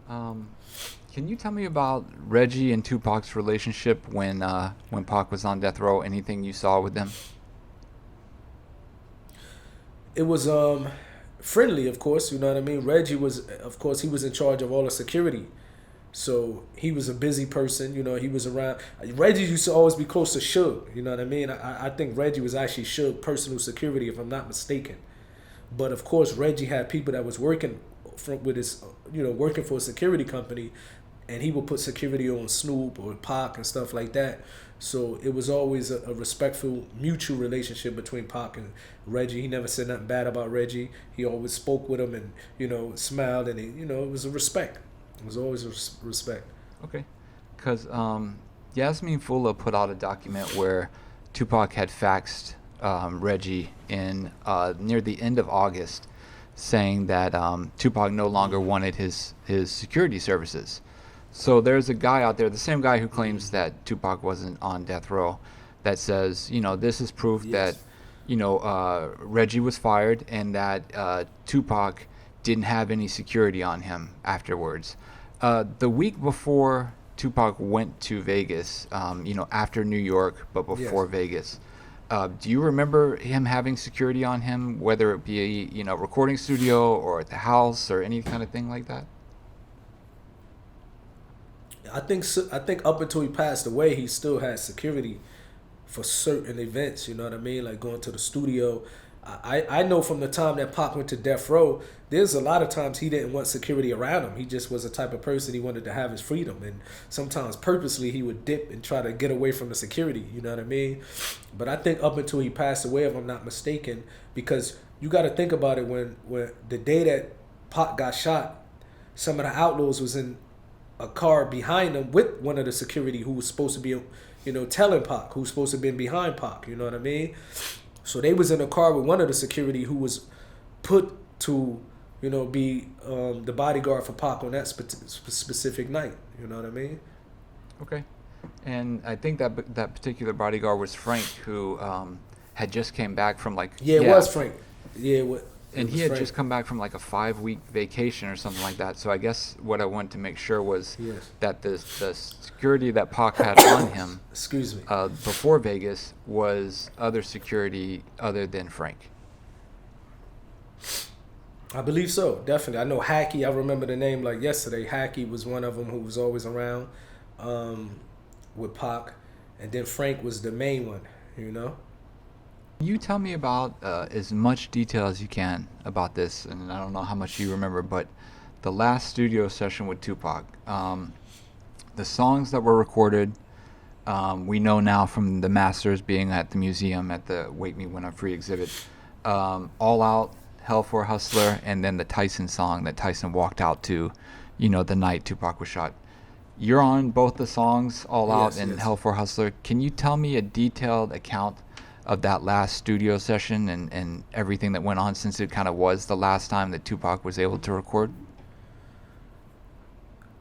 Um, can you tell me about Reggie and Tupac's relationship when Pac was on death row? Anything you saw with them? It was friendly, of course. You know what I mean. Reggie was, of course, he was in charge of all the security. So he was a busy person, you know. He was around. Reggie used to always be close to Suge, you know what I mean. I think Reggie was actually Suge personal security, if I'm not mistaken. But of course, Reggie had people that was working with his, working for a security company, and he would put security on Snoop or Pac and stuff like that. So it was always a respectful, mutual relationship between Pac and Reggie. He never said nothing bad about Reggie. He always spoke with him and smiled, and it was a respect. It was always a respect. Okay, because Yasmin Fula put out a document where Tupac had faxed Reggie in near the end of August, saying that Tupac no longer wanted his security services. So there's a guy out there, the same guy who claims that Tupac wasn't on death row, that says, this is proof that, Yes. Reggie was fired and that Tupac didn't have any security on him afterwards. The week before Tupac went to Vegas, after New York but before Yes. Vegas, do you remember him having security on him, whether it be recording studio or at the house or any kind of thing like that? I think up until he passed away, he still had security for certain events. You know what I mean? Like going to the studio. I know from the time that Pop went to death row, there's a lot of times he didn't want security around him. He just was the type of person he wanted to have his freedom, and sometimes purposely he would dip and try to get away from the security. You know what I mean? But I think up until he passed away, if I'm not mistaken, because you got to think about it when the day that Pop got shot, some of the Outlaws was in a car behind him with one of the security who was supposed to be, telling Pac, who's supposed to be behind Pac. You know what I mean? So they was in a car with one of the security who was put to, be the bodyguard for Pac on that specific night. You know what I mean? Okay. And I think that particular bodyguard was Frank, who had just came back from Yeah, it was Frank. Yeah, and it he was had Frank. just come back from like a 5 week vacation or something like that. So I guess what I wanted to make sure was Yes. that the security that Pac had on him Excuse me. before Vegas was other security other than Frank. I believe so, definitely. I know Hacky. I remember the name like yesterday. Hacky was one of them who was always around um, with Pac, and then Frank was the main one. You know. Can you tell me about as much detail as you can about this? And I don't know how much you remember, but the last studio session with Tupac, the songs that were recorded, we know now from the masters being at the museum at the Wake Me When I'm Free exhibit, All Out, Hell for a Hustler, and then the Tyson song that Tyson walked out to, the night Tupac was shot. You're on both the songs, All Out Yes. and Yes. Hell for a Hustler. Can you tell me a detailed account of that last studio session and everything that went on, since it kind of was the last time that Tupac was able to record?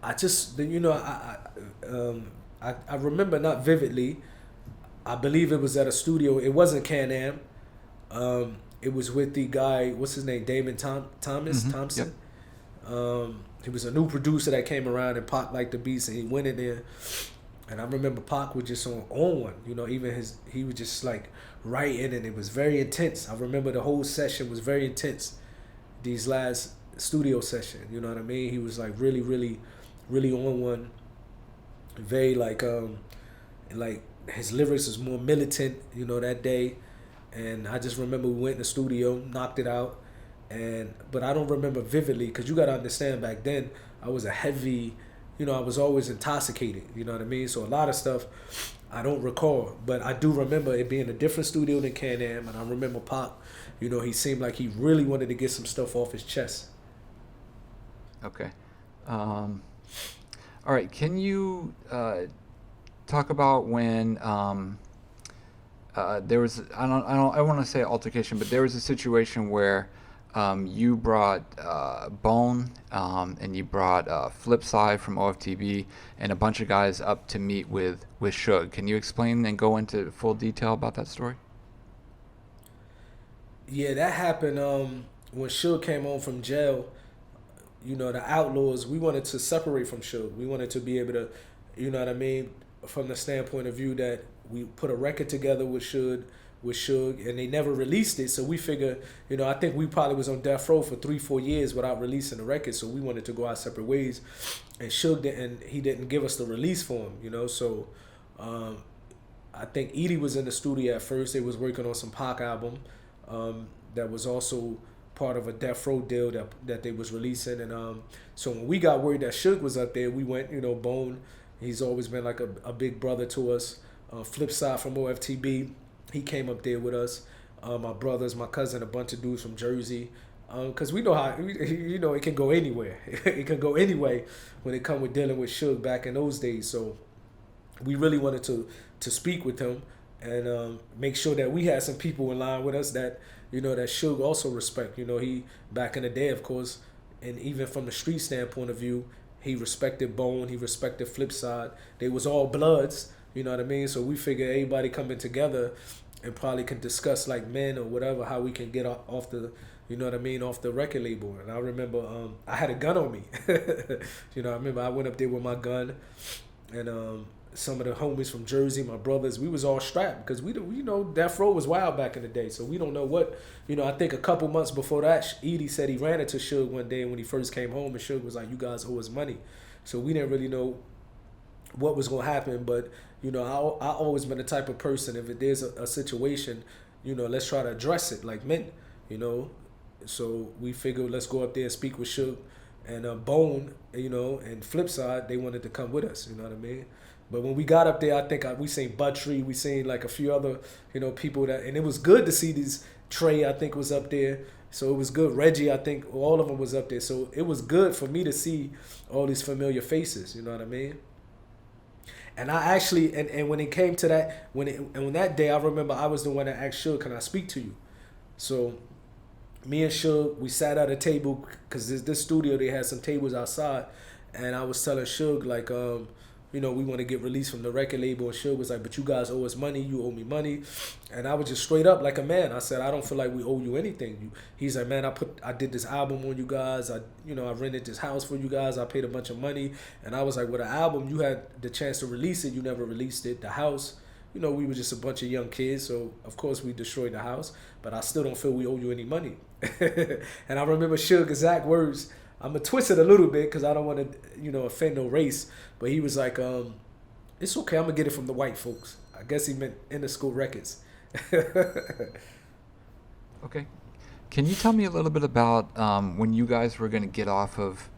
I just I remember not vividly. I believe it was at a studio. It wasn't Can Am. It was with the guy. What's his name? Damon Thomas Yep. Thompson. He was a new producer that came around and Pac liked the beats and he went in there. And I remember Pac was just on one. Even he was just like writing and it was very intense. I remember the whole session was very intense. These last studio session, you know what I mean? He was like really, really, really on one. Very like his lyrics was more militant, that day. And I just remember we went in the studio, knocked it out, but I don't remember vividly because you got to understand back then I was a heavy, I was always intoxicated, you know what I mean? So a lot of stuff I don't recall, but I do remember it being a different studio than Can Am, and I remember Pac, he seemed like he really wanted to get some stuff off his chest. Okay. All right. Can you talk about when there was I want to say altercation, but there was a situation where you brought Bone and you brought Flipside from OFTB and a bunch of guys up to meet with Suge. Can you explain and go into full detail about that story? Yeah, that happened when Suge came home from jail. the Outlawz, we wanted to separate from Suge. We wanted to be able to, you know what I mean, from the standpoint of view that we put a record together with Suge, and they never released it. So we figured, I think we probably was on death row for 3-4 years without releasing the record. So we wanted to go our separate ways, and Suge didn't give us the release for him. So I think Edie was in the studio at first. They was working on some Pac album that was also part of a death row deal that they was releasing. And so when we got word that Suge was up there, we went. Bone, he's always been like a big brother to us. Flipside from OFTB, he came up there with us. My brothers, my cousin, a bunch of dudes from Jersey. Because we know how, it can go anywhere. It can go anyway when it come with dealing with Suge back in those days. So we really wanted to speak with him and make sure that we had some people in line with us that, that Suge also respect. He, back in the day, of course, and even from the street standpoint of view, he respected Bone, he respected Flipside. They was all bloods, you know what I mean? So we figured everybody coming together and probably can discuss like men or whatever, how we can get off the, off the record label. And I remember I had a gun on me. I remember I went up there with my gun, and some of the homies from Jersey, my brothers, we was all strapped because we Death Row was wild back in the day. So we don't know what, I think a couple months before that, Edie said he ran into Suge one day when he first came home, and Suge was like, "You guys owe us money." So we didn't really know what was going to happen. But, I always been the type of person, if there's a situation, let's try to address it like men, So we figured let's go up there and speak with Suge. And Bone, and Flipside, they wanted to come with us, you know what I mean? But when we got up there, I think we seen Buttrey, we seen like a few other, people that, and it was good to see these. Trey, I think, was up there. So it was good. Reggie, I think, all of them was up there. So it was good for me to see all these familiar faces, you know what I mean? And I actually, and when it came to that, when that day, I remember I was the one that asked Suge, "Can I speak to you?" So me and Suge, we sat at a table, because this studio, they had some tables outside, and I was telling Suge, like, we want to get released from the record label, and Suge was like, "But you guys owe us money, you owe me money." And I was just straight up like a man. I said, "I don't feel like we owe you anything." He's like, "Man, I did this album on you guys, I rented this house for you guys, I paid a bunch of money." And I was like, "With an album, you had the chance to release it, you never released it. The house, we were just a bunch of young kids, so of course we destroyed the house, but I still don't feel we owe you any money." And I remember Suge's exact words. I'm going to twist it a little bit because I don't want to, offend no race. But he was like, "It's okay, I'm going to get it from the white folks." I guess he meant Interschool Records. Okay. Can you tell me a little bit about when you guys were going to get off of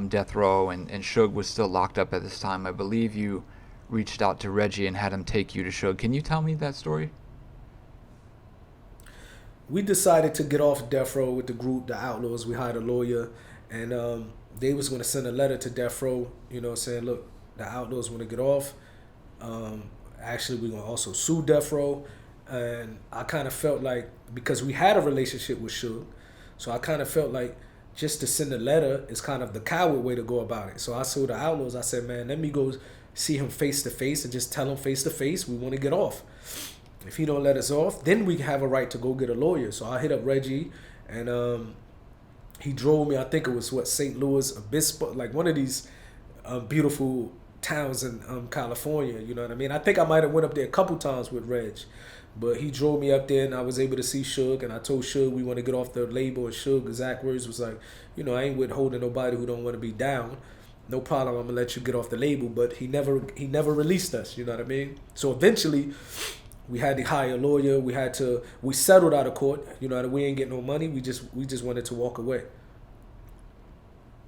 Death Row and Suge was still locked up at this time? I believe you reached out to Reggie and had him take you to Suge. Can you tell me that story? We decided to get off Death Row with the group, the Outlawz. We hired a lawyer, and they was going to send a letter to Death Row, saying, "Look, the Outlawz want to get off. Actually, we're going to also sue Death Row." And I kind of felt like, because we had a relationship with Suge, so I kind of felt like just to send a letter is kind of the coward way to go about it. So I told the Outlawz, I said, "Man, let me go see him face to face and just tell him face to face we want to get off. If he don't let us off, then we have a right to go get a lawyer." So I hit up Reggie, and he drove me, I think it was, St. Louis, Obispo, like one of these beautiful towns in California, you know what I mean? I think I might have went up there a couple times with Reg, but he drove me up there, and I was able to see Suge, and I told Suge we want to get off the label, and Suge, exact words was like, "I ain't withholding nobody who don't want to be down. No problem, I'm going to let you get off the label." But he never released us, you know what I mean? So eventually, we had to hire a lawyer. We settled out of court. We ain't get no money. We just wanted to walk away.